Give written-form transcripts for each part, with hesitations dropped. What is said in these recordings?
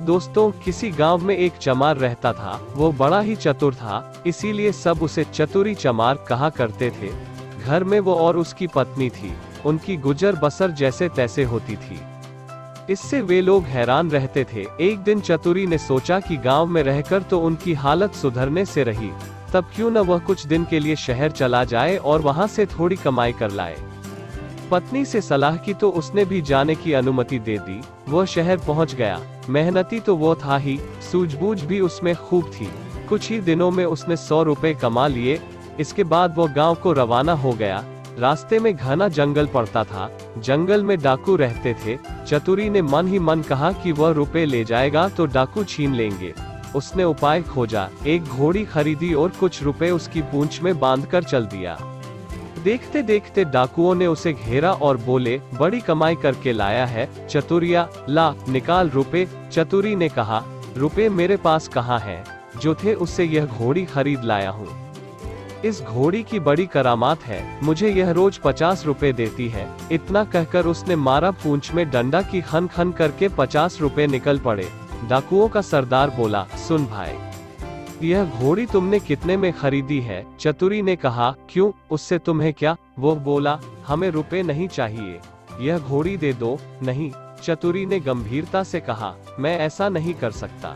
दोस्तों, किसी गांव में एक चमार रहता था। वो बड़ा ही चतुर था, इसीलिए सब उसे चतुरी चमार कहा करते थे। घर में वो और उसकी पत्नी थी। उनकी गुजर बसर जैसे तैसे होती थी। इससे वे लोग हैरान रहते थे। एक दिन चतुरी ने सोचा कि गांव में रहकर तो उनकी हालत सुधरने से रही, तब क्यों न वह कुछ दिन के लिए शहर चला जाए और वहां से थोड़ी कमाई कर लाए। पत्नी से सलाह की तो उसने भी जाने की अनुमति दे दी। वह शहर पहुंच गया। मेहनती तो वो था ही, सूझबूझ भी उसमें खूब थी। कुछ ही दिनों में उसने 100 रुपए कमा लिए। इसके बाद वो गांव को रवाना हो गया। रास्ते में घना जंगल पड़ता था। जंगल में डाकू रहते थे। चतुरी ने मन ही मन कहा कि वह रुपए ले जाएगा तो डाकू छीन लेंगे। उसने उपाय खोजा, एक घोड़ी खरीदी और कुछ रुपए उसकी पूंछ में बांधकर चल दिया। देखते देखते डाकुओं ने उसे घेरा और बोले, बड़ी कमाई करके लाया है चतुरिया, ला निकाल रुपए। चतुरी ने कहा, रुपए मेरे पास कहाँ हैं? जो थे उससे यह घोड़ी खरीद लाया हूँ। इस घोड़ी की बड़ी करामात है, मुझे यह रोज 50 रुपए देती है। इतना कहकर उसने मारा पूंछ में डंडा की खन खन करके 50 रुपए निकल पड़े। डाकुओं का सरदार बोला, सुन भाई, यह घोड़ी तुमने कितने में खरीदी है? चतुरी ने कहा, क्यों, उससे तुम्हें क्या? वो बोला, हमें रुपए नहीं चाहिए, यह घोड़ी दे दो। नहीं, चतुरी ने गंभीरता से कहा, मैं ऐसा नहीं कर सकता,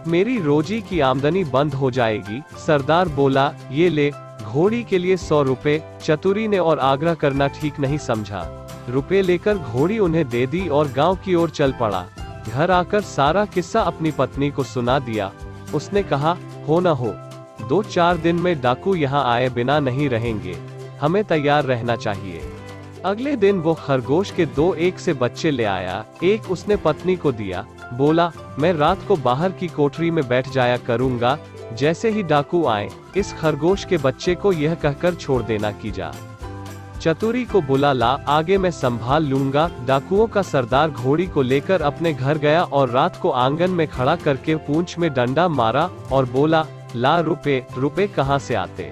मेरी रोजी की आमदनी बंद हो जाएगी। सरदार बोला, ये ले, घोड़ी के लिए 100 रुपए। चतुरी ने और आग्रह करना ठीक नहीं समझा। रुपए लेकर घोड़ी उन्हें दे दी और गांव की ओर चल पड़ा। घर आकर सारा किस्सा अपनी पत्नी को सुना दिया। उसने कहा, हो न हो, 2-4 दिन में डाकू यहाँ आए बिना नहीं रहेंगे, हमें तैयार रहना चाहिए। अगले दिन वो खरगोश के 2 एक से बच्चे ले आया। एक उसने पत्नी को दिया। बोला, मैं रात को बाहर की कोठरी में बैठ जाया करूंगा, जैसे ही डाकू आए इस खरगोश के बच्चे को यह कहकर छोड़ देना कि जा। चतुरी को बुला ला, आगे मैं संभाल लूंगा। डाकुओं का सरदार घोड़ी को लेकर अपने घर गया और रात को आंगन में खड़ा करके पूंछ में डंडा मारा और बोला, ला रुपए। रुपए कहाँ से आते?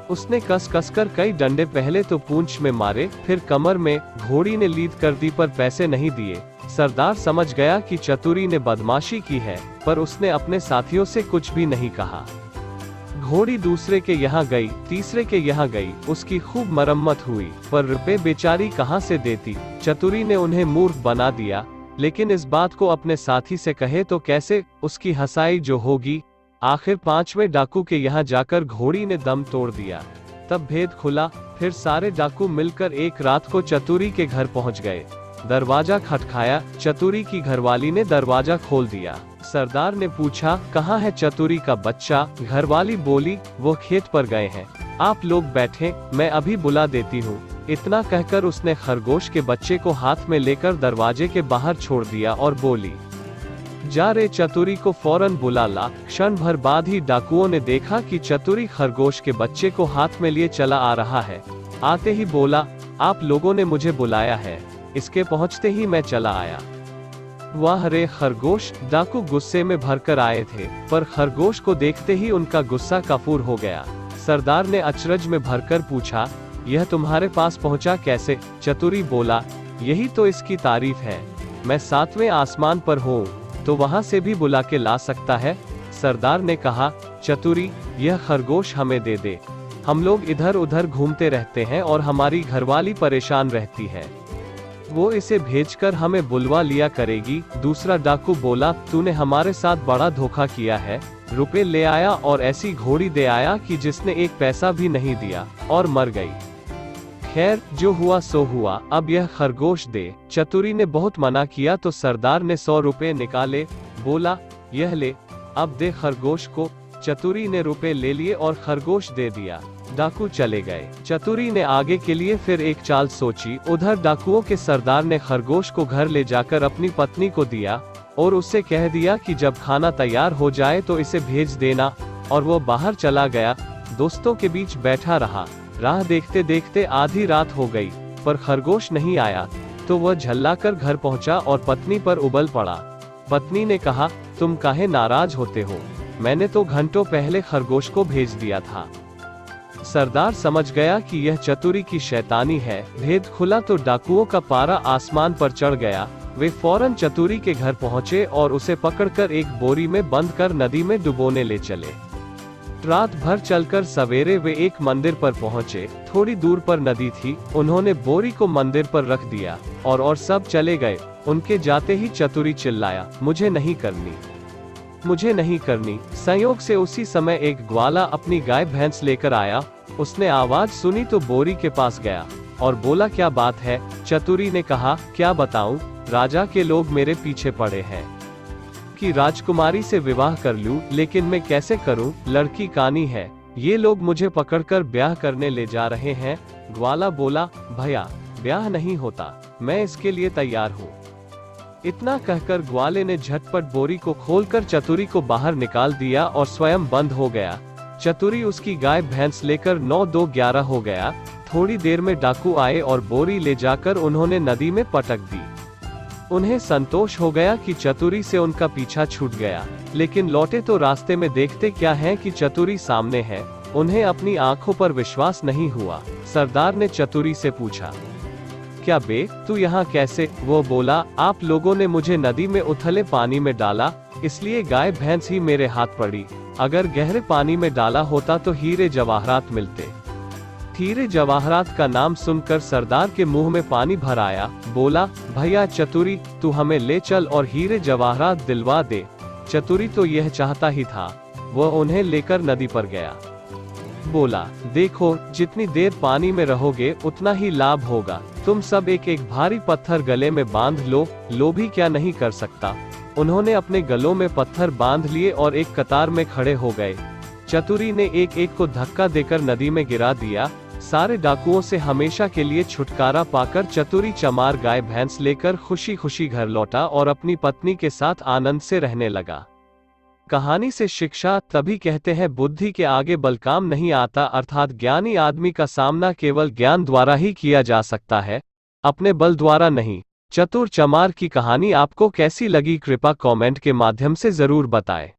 उसने कस कस कर कई डंडे पहले तो पूंछ में मारे, फिर कमर में। घोड़ी ने लीद कर दी पर पैसे नहीं दिए। सरदार समझ गया कि चतुरी ने बदमाशी की है, पर उसने अपने साथियों से कुछ भी नहीं कहा। घोड़ी दूसरे के यहाँ गई, तीसरे के यहाँ गई, उसकी खूब मरम्मत हुई, पर रुपए बेचारी कहाँ से देती। चतुरी ने उन्हें मूर्ख बना दिया, लेकिन इस बात को अपने साथी से कहे तो कैसे, उसकी हंसाई जो होगी। आखिर 5वें डाकू के यहाँ जाकर घोड़ी ने दम तोड़ दिया। तब भेद खुला। फिर सारे डाकू मिलकर एक रात को चतुरी के घर पहुँच गए। दरवाजा खटखाया। चतुरी की घरवाली ने दरवाजा खोल दिया। सरदार ने पूछा, कहाँ है चतुरी का बच्चा? घरवाली बोली, वो खेत पर गए हैं, आप लोग बैठे, मैं अभी बुला देती हूँ। इतना कहकर उसने खरगोश के बच्चे को हाथ में लेकर दरवाजे के बाहर छोड़ दिया और बोली, जा रे, चतुरी को फौरन बुला ला। क्षण भर बाद ही डाकुओं ने देखा कि चतुरी खरगोश के बच्चे को हाथ में लिए चला आ रहा है। आते ही बोला, आप लोगों ने मुझे बुलाया है। इसके पहुंचते ही मैं चला आया। वाह रे खरगोश! डाकू गुस्से में भरकर आए थे, पर खरगोश को देखते ही उनका गुस्सा काफूर हो गया। सरदार ने अचरज में भरकर पूछा, यह तुम्हारे पास पहुंचा कैसे? चतुरी बोला, यही तो इसकी तारीफ है, मैं 7वें आसमान पर हूँ, तो वहां से भी बुला के ला सकता है। सरदार ने कहा, चतुरी, यह खरगोश हमें दे दे, हम लोग इधर उधर घूमते रहते हैं और हमारी घरवाली परेशान रहती है, वो इसे भेजकर हमें बुलवा लिया करेगी। दूसरा डाकू बोला, तूने हमारे साथ बड़ा धोखा किया है, रुपए ले आया और ऐसी घोड़ी दे आया कि जिसने एक पैसा भी नहीं दिया और मर गई। खैर, जो हुआ सो हुआ, अब यह खरगोश दे। चतुरी ने बहुत मना किया तो सरदार ने 100 रुपए निकाले। बोला, यह ले, अब दे खरगोश को। चतुरी ने रुपए ले लिए और खरगोश दे दिया। डाकू चले गए। चतुरी ने आगे के लिए फिर एक चाल सोची। उधर डाकुओं के सरदार ने खरगोश को घर ले जाकर अपनी पत्नी को दिया और उससे कह दिया कि जब खाना तैयार हो जाए तो इसे भेज देना, और वो बाहर चला गया। दोस्तों के बीच बैठा रहा। राह देखते देखते आधी रात हो गई, पर खरगोश नहीं आया, तो वह झल्लाकर घर पहुंचा और पत्नी पर उबल पड़ा। पत्नी ने कहा, तुम काहे नाराज होते हो? मैंने तो घंटों पहले खरगोश को भेज दिया था। सरदार समझ गया कि यह चतुरी की शैतानी है। भेद खुला तो डाकुओं का पारा आसमान पर चढ़ गया। वे फौरन चतुरी के घर पहुंचे और उसे पकड़कर एक बोरी में बंद कर नदी में डुबोने ले चले। रात भर चलकर सवेरे वे एक मंदिर पर पहुंचे। थोड़ी दूर पर नदी थी। उन्होंने बोरी को मंदिर पर रख दिया और सब चले गए। उनके जाते ही चतुरी चिल्लाया, मुझे नहीं करनी, मुझे नहीं करनी। संयोग से उसी समय एक ग्वाला अपनी गाय भैंस लेकर आया। उसने आवाज सुनी तो बोरी के पास गया और बोला, क्या बात है? चतुरी ने कहा, क्या बताऊं, राजा के लोग मेरे पीछे पड़े हैं कि राजकुमारी से विवाह कर लूं, लेकिन मैं कैसे करूं? लड़की कानी है, ये लोग मुझे पकड़कर ब्याह करने ले जा रहे हैं। ग्वाला बोला, भैया ब्याह नहीं होता, मैं इसके लिए तैयार हूँ। इतना कहकर ग्वाले ने झटपट बोरी को खोलकर चतुरी को बाहर निकाल दिया और स्वयं बंद हो गया। चतुरी उसकी गाय भैंस लेकर 9-2-11 हो गया। थोड़ी देर में डाकू आए और बोरी ले जाकर उन्होंने नदी में पटक दी। उन्हें संतोष हो गया कि चतुरी से उनका पीछा छूट गया, लेकिन लौटे तो रास्ते में देखते क्या है कि चतुरी सामने है। उन्हें अपनी आंखों पर विश्वास नहीं हुआ। सरदार ने चतुरी से पूछा, क्या बे, तू यहाँ कैसे? वो बोला, आप लोगों ने मुझे नदी में उथले पानी में डाला, इसलिए गाय भैंस ही मेरे हाथ पड़ी। अगर गहरे पानी में डाला होता तो हीरे जवाहरात मिलते। हीरे जवाहरात का नाम सुनकर सरदार के मुंह में पानी भर आया। बोला, भैया चतुरी, तू हमें ले चल और हीरे जवाहरात दिलवा दे। चतुरी तो यह चाहता ही था। वह उन्हें लेकर नदी पर गया। बोला, देखो, जितनी देर पानी में रहोगे उतना ही लाभ होगा। तुम सब एक एक भारी पत्थर गले में बांध लो, लोभी क्या नहीं कर सकता। उन्होंने अपने गलों में पत्थर बांध लिए और एक कतार में खड़े हो गए। चतुरी ने एक एक को धक्का देकर नदी में गिरा दिया। सारे डाकुओं से हमेशा के लिए छुटकारा पाकर चतुरी चमार गाय भैंस लेकर खुशी खुशी घर लौटा और अपनी पत्नी के साथ आनंद से रहने लगा। कहानी से शिक्षा, तभी कहते हैं बुद्धि के आगे बल काम नहीं आता, अर्थात ज्ञानी आदमी का सामना केवल ज्ञान द्वारा ही किया जा सकता है, अपने बल द्वारा नहीं। चतुर चमार की कहानी आपको कैसी लगी? कृपया कमेंट के माध्यम से जरूर बताएं।